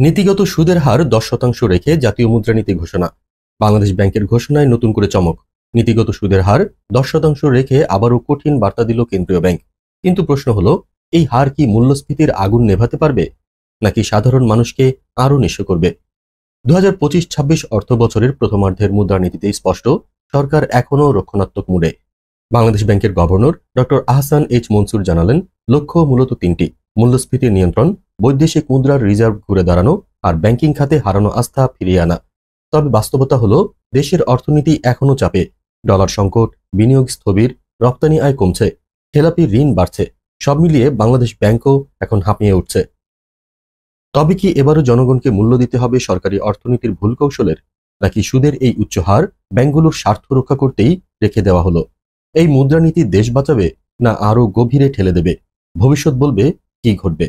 নীতিগত সুদের হার 10% রেখে জাতীয় মুদ্রানীতি ঘোষণা। বাংলাদেশ ব্যাংকের ঘোষণায় নতুন করে চমক। নীতিগত সুদের হার 10% রেখে আবারও কঠিন বার্তা দিল কেন্দ্রীয় ব্যাংক। কিন্তু প্রশ্ন হলো, এই হার কি মূল্যস্ফীতির আগুন নেভাতে পারবে, নাকি সাধারণ মানুষকে আরও নিঃস্ব করবে? 2025-26 অর্থ বছরের প্রথমার্ধের মুদ্রানীতিতে স্পষ্ট সরকার এখনও রক্ষণাত্মক মুডে। বাংলাদেশ ব্যাংকের governor doctor Ahsan H Mansur জানালেন, লক্ষ্য মূলত তিনটি: মূল্যস্ফীতি নিয়ন্ত্রণ, বৈদেশিক মুদ্রার রিজার্ভ ঘুরে দাঁড়ানো আর ব্যাংকিং খাতে হারানো আস্থা ফিরিয়ে আনা। তবে বাস্তবতা হলো, দেশের অর্থনীতি এখনও চাপে। ডলার সংকট, বিনিয়োগ স্থবির, রপ্তানি আয় কমছে, খেলাপি ঋণ বাড়ছে। সব মিলিয়ে বাংলাদেশ ব্যাংকও এখন হাঁপিয়ে উঠছে। তবে কি এবারও জনগণকে মূল্য দিতে হবে সরকারি অর্থনীতির ভুল কৌশলের, নাকি সুদের এই উচ্চ হার ব্যাংকগুলোর স্বার্থ রক্ষা করতেই রেখে দেওয়া হলো? এই মুদ্রানীতি দেশ বাঁচাবে না আরও গভীরে ঠেলে দেবে? ভবিষ্যৎ বলবে কি ঘটবে।